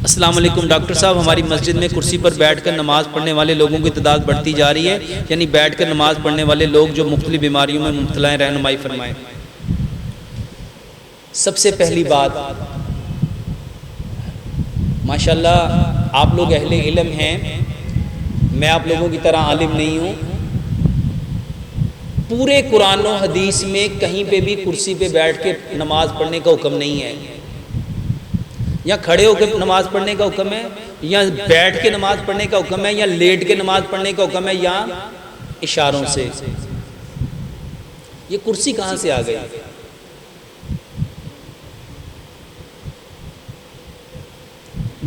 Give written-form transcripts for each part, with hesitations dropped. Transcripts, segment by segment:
السلام علیکم ڈاکٹر صاحب، ہماری مسجد میں کرسی پر بیٹھ کر نماز پڑھنے والے لوگوں کی تعداد بڑھتی جا رہی ہے، یعنی بیٹھ کر نماز پڑھنے والے لوگ جو مختلف بیماریوں میں مبتلا ہیں، رہنمائی فرمائیں۔ سب سے پہلی بات، ماشاءاللہ آپ لوگ اہل علم ہیں، میں آپ لوگوں کی طرح عالم نہیں ہوں۔ پورے قرآن و حدیث میں کہیں پہ بھی کرسی پہ بیٹھ کے نماز پڑھنے کا حکم نہیں ہے، یا کھڑے ہو کے نماز پڑھنے کا حکم ہے، یا بیٹھ کے نماز پڑھنے کا حکم ہے، یا لیٹ کے نماز پڑھنے کا حکم ہے، یا اشاروں سے۔ یہ کرسی کہاں سے آ گئی؟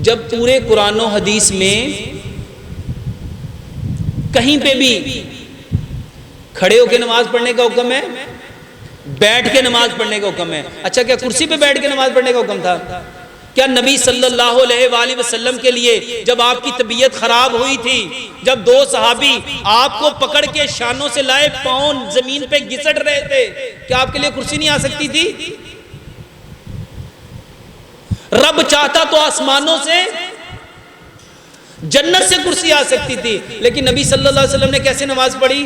جب پورے قرآن و حدیث میں کہیں پہ بھی کھڑے ہو کے نماز پڑھنے کا حکم ہے، بیٹھ کے نماز پڑھنے کا حکم ہے، اچھا کیا کرسی پہ بیٹھ کے نماز پڑھنے کا حکم تھا؟ کیا نبی صلی اللہ علیہ وآلہ وسلم کے لیے جب آپ کی طبیعت خراب ہوئی تھی، جب دو صحابی آپ کو پکڑ کے شانوں سے لائے پاؤں زمین پہ گھسٹ رہے تھے، کیا آپ کے لیے کرسی نہیں آ سکتی تھی؟ رب چاہتا تو آسمانوں سے، جنت سے کرسی آ سکتی تھی، لیکن نبی صلی اللہ علیہ وسلم نے کیسے نماز پڑھی؟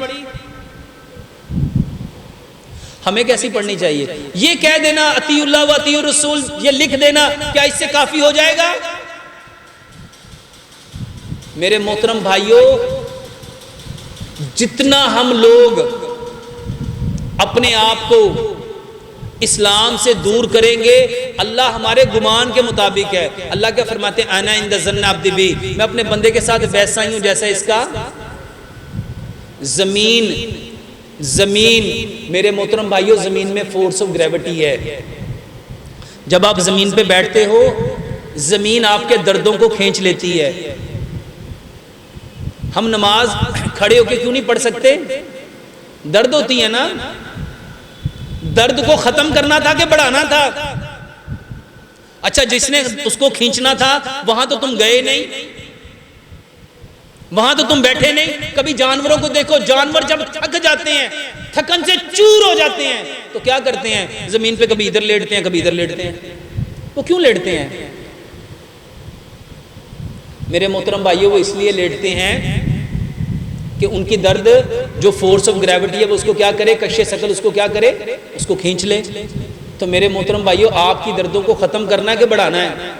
ہمیں کیسی پڑھنی چاہیے؟ یہ کہہ دینا اطیع اللہ و اطیع الرسول، یہ لکھ دینا، کیا اس سے کافی ہو جائے گا؟ میرے محترم بھائیوں، جتنا ہم لوگ اپنے آپ کو اسلام سے دور کریں گے، اللہ ہمارے گمان کے مطابق ہے۔ اللہ کیا فرماتے ہیں؟ انا عند ظن عبدی بی، میں اپنے بندے کے ساتھ ویسا ہی ہوں جیسا اس کا۔ زمین میرے محترم بھائیوں، زمین میں فورس آف گریوٹی ہے۔ جب آپ زمین پہ بیٹھتے ہو، زمین آپ کے دردوں کو کھینچ لیتی ہے۔ ہم نماز کھڑے ہو کے کیوں نہیں پڑھ سکتے؟ درد ہوتی ہے نا، درد کو ختم کرنا تھا کہ بڑھانا تھا؟ اچھا، جس نے اس کو کھینچنا تھا وہاں تو تم گئے نہیں، وہاں تو تم بیٹھے نہیں۔ کبھی جانوروں کو دیکھو، جانور جب تھک جاتے ہیں، تھکن سے چور ہو جاتے ہیں، تو کیا کرتے ہیں؟ زمین پہ کبھی ادھر لیٹتے ہیں، کبھی ادھر لیٹتے ہیں۔ وہ کیوں لیٹتے ہیں؟ میرے محترم بھائیوں، وہ اس لیے لیٹتے ہیں کہ ان کی درد جو فورس آف گریوٹی ہے وہ اس کو کیا کرے؟ کشِ ثقل اس کو کیا کرے؟ اس کو کھینچ لے۔ تو میرے محترم بھائیوں، آپ کی دردوں کو ختم کرنا ہے کہ بڑھانا ہے؟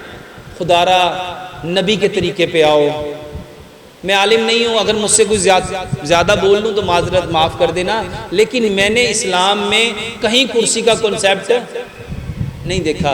خدا را نبی کے طریقے پہ آؤ۔ میں عالم نہیں ہوں، اگر مجھ سے کوئی زیادہ بول لوں تو معذرت معاف کر دینا، لیکن میں نے اسلام میں کہیں کرسی کا کنسیپٹ نہیں دیکھا۔